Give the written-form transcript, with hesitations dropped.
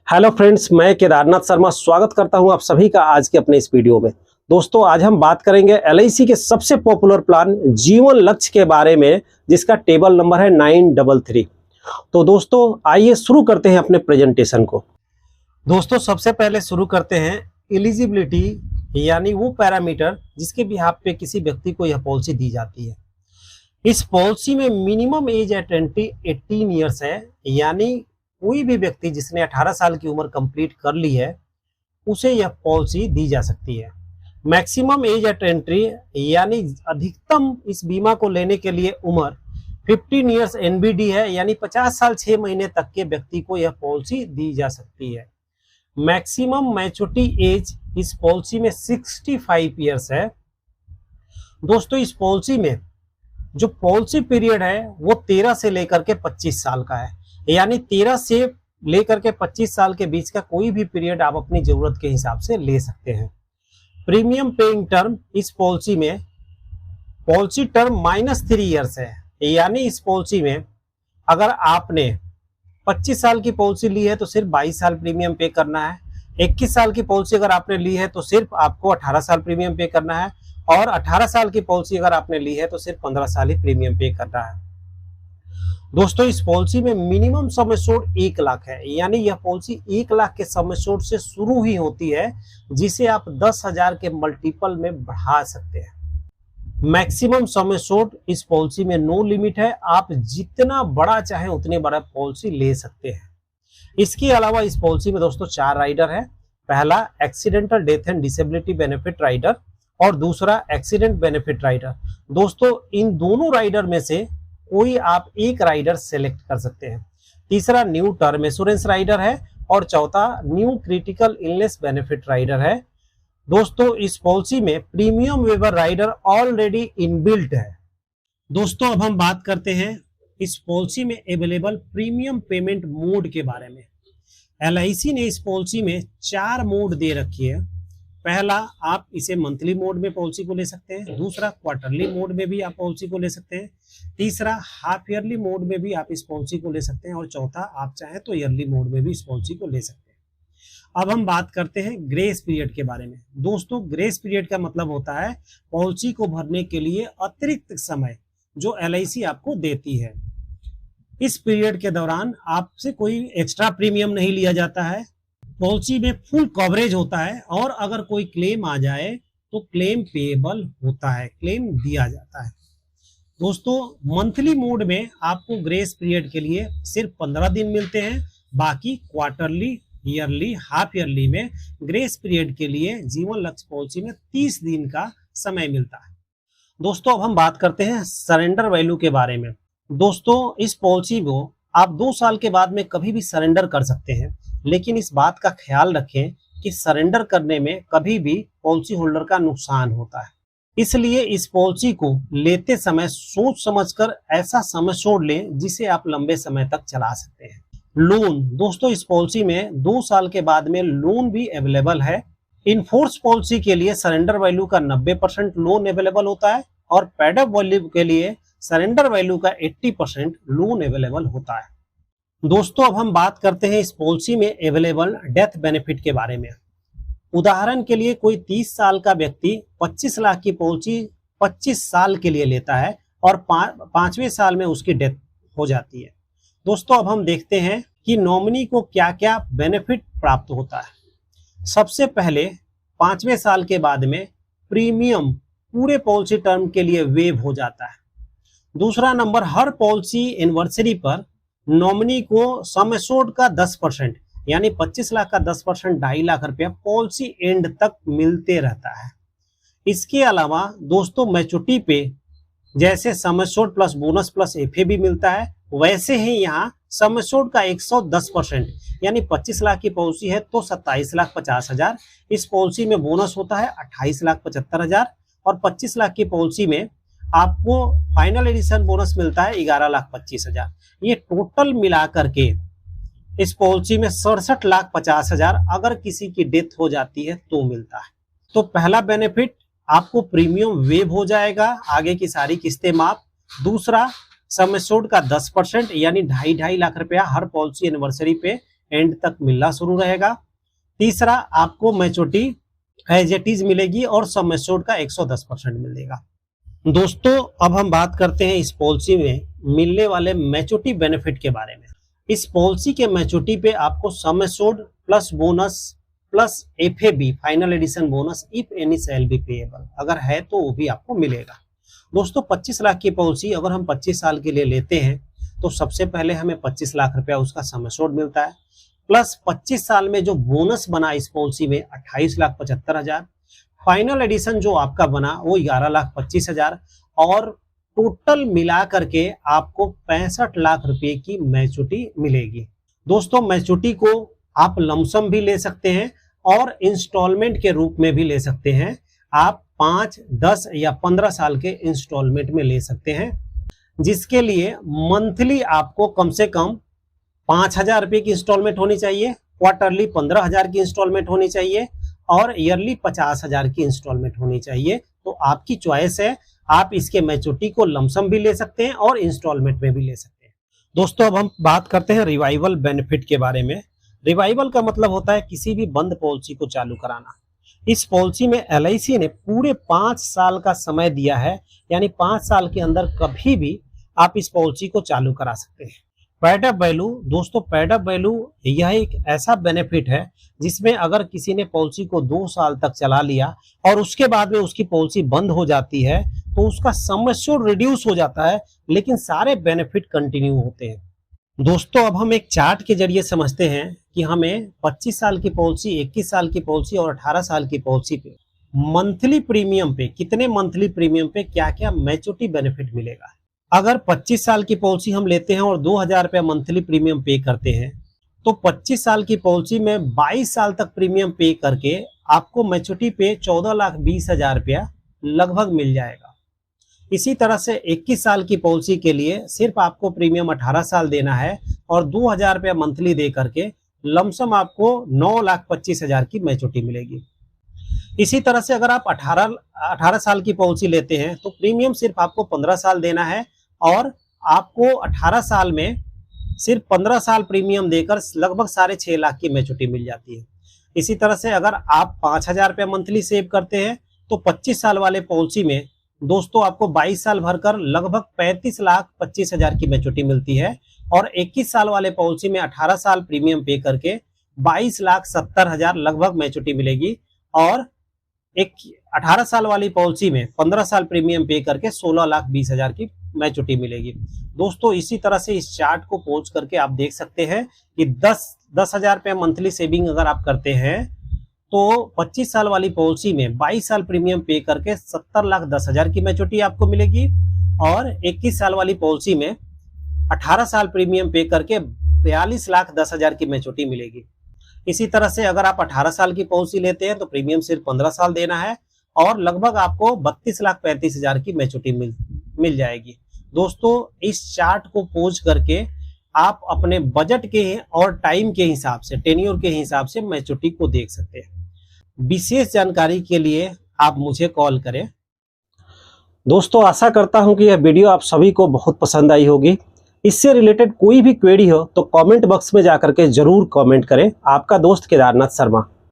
Hello friends, मैं केदारनाथ शर्मा स्वागत करता हूं आप सभी का आज के अपने इस वीडियो में। दोस्तों, आज हम बात करेंगे एलआईसी के सबसे पॉपुलर प्लान जीवन लक्ष्य के बारे में, जिसका टेबल नंबर है 933। तो दोस्तों, आइए शुरू करते हैं अपने प्रेजेंटेशन को। दोस्तों, सबसे पहले शुरू करते हैं एलिजिबिलिटी, यानी वो पैरामीटर जिसके बिहाफ पे किसी व्यक्ति को यह पॉलिसी दी जाती है। इस पॉलिसी में minimum age eight entry 18 years है, यानी कोई भी व्यक्ति जिसने 18 साल की उम्र कंप्लीट कर ली है उसे यह पॉलिसी दी जा सकती है। मैक्सिमम एज एट एंट्री, यानी अधिकतम इस बीमा को लेने के लिए उम्र 15 ईयर्स एनबीडी है, यानी 50 साल 6 महीने तक के व्यक्ति को यह पॉलिसी दी जा सकती है। मैक्सिमम मैच्योरिटी एज इस पॉलिसी में 65 ईयर्स है। दोस्तों, इस पॉलिसी में जो पॉलिसी पीरियड है वो 13 से लेकर के 25 साल का है, यानी 13 से लेकर के 25 साल के बीच का कोई भी पीरियड आप अपनी जरूरत के हिसाब से ले सकते हैं। प्रीमियम पेइंग टर्म इस पॉलिसी में पॉलिसी टर्म -3 ईयर्स है, यानी इस पॉलिसी में अगर आपने 25 साल की पॉलिसी ली है तो सिर्फ 22 साल प्रीमियम पे करना है। 21 साल की पॉलिसी अगर आपने ली है तो सिर्फ आपको 18 साल प्रीमियम पे करना है, और 18 साल की पॉलिसी अगर आपने ली है तो सिर्फ 15 साल ही प्रीमियम पे करना है। दोस्तों, इस पॉलिसी में मिनिमम सम एश्योर्ड 1 लाख है, यानी यह पॉलिसी 1 लाख के सम एश्योर्ड से शुरू ही होती है, जिसे आप 10,000 के मल्टीपल में बढ़ा सकते हैं। मैक्सिमम सम एश्योर्ड इस पॉलिसी में नो लिमिट है, आप जितना बड़ा चाहें उतने बड़ा पॉलिसी ले सकते हैं। इसके अलावा इस पॉलिसी में दोस्तों 4 राइडर है। पहला accidental death and disability benefit rider और दूसरा एक्सीडेंट बेनिफिट राइडर। दोस्तों, इन दोनों राइडर में से कोई आप एक राइडर सेलेक्ट कर सकते हैं। तीसरा न्यू टर्म इंश्योरेंस राइडर है और चौथा new critical illness benefit rider है। दोस्तों, इस पॉलिसी में premium waiver rider already inbuilt है। दोस्तों, अब हम बात करते हैं इस पॉलिसी में अवेलेबल प्रीमियम पेमेंट मोड के बारे में। एलआईसी ने इस पॉलिसी में 4 मोड दे रखी है। पहला, आप इसे मंथली मोड में पॉलिसी को ले सकते हैं। दूसरा, क्वार्टरली मोड में भी आप पॉलिसी को ले सकते हैं। तीसरा, हाफ ईयरली मोड में भी आप इस पॉलिसी को ले सकते हैं, और चौथा, आप चाहें तो ईयरली मोड में भी इस पॉलिसी को ले सकते हैं। अब हम बात करते हैं ग्रेस पीरियड के बारे में। दोस्तों, ग्रेस पीरियड का मतलब होता है पॉलिसी को भरने के लिए अतिरिक्त समय जो एलआईसी आपको देती है। इस पीरियड के दौरान आपसे कोई एक्स्ट्रा प्रीमियम नहीं लिया जाता है, पॉलिसी में फुल कवरेज होता है, और अगर कोई क्लेम आ जाए तो क्लेम पेएबल होता है, क्लेम दिया जाता है। दोस्तों, मंथली मोड में आपको ग्रेस पीरियड के लिए सिर्फ 15 दिन मिलते हैं। बाकी क्वार्टरली, ईयरली, हाफ ईयरली में ग्रेस पीरियड के लिए जीवन लक्ष्य पॉलिसी में 30 दिन का समय मिलता है। दोस्तों, अब हम बात करते हैं सरेंडर वैल्यू के बारे में। दोस्तों, इस पॉलिसी को आप 2 साल के बाद में कभी भी सरेंडर कर सकते हैं, लेकिन इस बात का ख्याल रखें कि सरेंडर करने में कभी भी पॉलिसी होल्डर का नुकसान होता है। इसलिए इस पॉलिसी को लेते समय सोच समझकर ऐसा सम एश्योर्ड लें जिसे आप लंबे समय तक चला सकते हैं। लोन, दोस्तों, इस पॉलिसी में 2 साल के बाद में लोन भी अवेलेबल है। इनफोर्स पॉलिसी के लिए सरेंडर वैल्यू का 90% लोन अवेलेबल होता है, और पेडअप वैल्यू के लिए सरेंडर वैल्यू का 80% लोन अवेलेबल होता है। दोस्तों, अब हम बात करते हैं इस पॉलिसी में अवेलेबल डेथ बेनिफिट के बारे में। उदाहरण के लिए कोई 30 साल का व्यक्ति 25 लाख की पॉलिसी 25 साल के लिए लेता है, और 5वें साल में उसकी डेथ हो जाती है। दोस्तों, अब हम देखते हैं कि नॉमिनी को क्या क्या बेनिफिट प्राप्त होता है। सबसे पहले 5वें साल के बाद में प्रीमियम पूरे पॉलिसी टर्म के लिए वेव हो जाता है। दूसरा नंबर, हर पॉलिसी एनिवर्सरी पर नॉमिनी को सम एश्योर्ड का 10%, यानी 25 लाख का 10%, 2.5 लाख रुपया पॉलिसी एंड तक मिलते रहता है। इसके अलावा दोस्तों, मैच्योरिटी पे जैसे सम assured plus bonus plus FA भी मिलता है, वैसे ही यहाँ सम एश्योर्ड का 110%, यानी 25 लाख की पॉलिसी है तो 27,50,000। इस पॉलिसी में बोनस होता है 28,75,000, और 25 लाख की पॉलिसी में आपको फाइनल एडिशन बोनस मिलता है 11,25,000। ये टोटल मिला करके इस पॉलिसी में 67,50,000 अगर किसी की डेथ हो जाती है तो मिलता है। तो पहला बेनिफिट, आपको प्रीमियम वेव हो जाएगा, आगे की सारी किस्तें माफ। दूसरा, सम एश्योर्ड का 10%, यानी 2.5 लाख रुपया हर पॉलिसी एनिवर्सरी पे एंड तक मिलना शुरू रहेगा। तीसरा, आपको मैच्योरिटी एज इट इज मिलेगी और सम एश्योर्ड का 110% मिलेगा। दोस्तों, अब हम बात करते हैं इस पॉलिसी में मिलने वाले मैच्योरिटी बेनिफिट के बारे में। इस पॉलिसी के मैच्योरिटी पे आपको sum assured plus bonus plus FAB final addition bonus if any shall be payable, अगर है तो वो भी आपको मिलेगा। दोस्तों, 25 लाख की पॉलिसी अगर हम 25 साल के लिए लेते हैं तो सबसे पहले हमें 25 लाख रुपया उसका सम एश्योर्ड मिलता है, प्लस 25 साल में जो बोनस बना इस पॉलिसी में 28,75,000, फाइनल एडिशन जो आपका बना वो 11,25,000 और टोटल मिला करके आपको 65 लाख रुपए की मैच्योरिटी मिलेगी। दोस्तों, मैच्योरिटी को आप लमसम भी ले सकते हैं और इंस्टॉलमेंट के रूप में भी ले सकते हैं। आप 5, 10 या 15 साल के इंस्टॉलमेंट में ले सकते हैं, जिसके लिए मंथली आपको कम से कम 5,000 रुपए की इंस्टॉलमेंट होनी चाहिए, क्वार्टरली 15,000 की इंस्टॉलमेंट होनी चाहिए और ईयरली 50,000 की इंस्टॉलमेंट होनी चाहिए। तो आपकी चॉइस है, आप इसके मैच्योरिटी को लमसम भी ले सकते हैं और इंस्टॉलमेंट में भी ले सकते हैं। दोस्तों, अब हम बात करते हैं रिवाइवल बेनिफिट के बारे में। रिवाइवल का मतलब होता है किसी भी बंद पॉलिसी को चालू कराना। इस पॉलिसी में एलआईसी ने पूरे 5 साल का समय दिया है, यानी 5 साल के अंदर कभी भी आप इस पॉलिसी को चालू करा सकते हैं। पेड अप वैल्यू, दोस्तों पेड अप वैल्यू यह एक ऐसा बेनिफिट है जिसमें अगर किसी ने पॉलिसी को 2 साल तक चला लिया और उसके बाद में उसकी पॉलिसी बंद हो जाती है तो उसका सम एश्योर्ड रिड्यूस हो जाता है, लेकिन सारे बेनिफिट कंटिन्यू होते हैं। दोस्तों, अब हम एक चार्ट के जरिए समझते हैं कि हमें 25 साल की पॉलिसी, 21 साल की पॉलिसी और 18 साल की पॉलिसी पे मंथली प्रीमियम पे, कितने मंथली प्रीमियम पे क्या क्या मैच्योरिटी बेनिफिट मिलेगा। अगर 25 साल की पॉलिसी हम लेते हैं और 2,000 रुपया मंथली प्रीमियम पे करते हैं तो 25 साल की पॉलिसी में 22 साल तक प्रीमियम पे करके आपको मैच्योरिटी पे 14,20,000 रुपया लगभग मिल जाएगा। इसी तरह से 21 साल की पॉलिसी के लिए सिर्फ आपको प्रीमियम 18 साल देना है और 2,000 रुपया मंथली दे करके लमसम आपको 9,25,000 की मैच्योरिटी मिलेगी। इसी तरह से अगर आप 18 साल की पॉलिसी लेते हैं तो प्रीमियम सिर्फ आपको 15 साल देना है और आपको 18 साल में सिर्फ 15 साल प्रीमियम देकर लगभग 6.5 लाख की मैच्योरिटी मिल जाती है। इसी तरह से अगर आप 5,000 रुपया मंथली सेव करते हैं तो 25 साल वाले पॉलिसी में दोस्तों आपको 22 साल भरकर लगभग 35,25,000 की मैच्योरिटी मिलती है और 21 साल वाले पॉलिसी में 18 साल प्रीमियम पे करके 22,70,000 लगभग मैच्योरिटी मिलेगी और 18 साल वाली पॉलिसी में 15 साल प्रीमियम पे करके 16,20,000 की मैच्योरिटी मिलेगी। दोस्तों, इसी तरह से इस चार्ट को पोज करके आप देख सकते हैं कि 10,000 रुपये मंथली सेविंग अगर आप करते हैं तो 25 साल वाली पॉलिसी में 22 साल प्रीमियम पे करके 70,10,000 की मैच्योरिटी आपको मिलेगी और 21 साल वाली पॉलिसी में 18 साल प्रीमियम पे करके 42,10,000 की मैच्योरिटी मिलेगी। इसी तरह से अगर आप 18 साल की पॉलिसी लेते हैं तो प्रीमियम सिर्फ 15 साल देना है और लगभग आपको 32,35,000 की मैच्योरिटी मिल जाएगी। दोस्तों, इस चार्ट को पोज करके आप अपने बजट के और टाइम के हिसाब से, टेन्योर के हिसाब से मैच्योरिटी को देख सकते हैं। विशेष जानकारी के लिए आप मुझे कॉल करें। दोस्तों, आशा करता हूं कि यह वीडियो आप सभी को बहुत पसंद आई होगी। इससे रिलेटेड कोई भी क्वेरी हो तो कमेंट बॉक्स में जाकर के जरूर कमेंट करें। आपका दोस्त केदारनाथ शर्मा।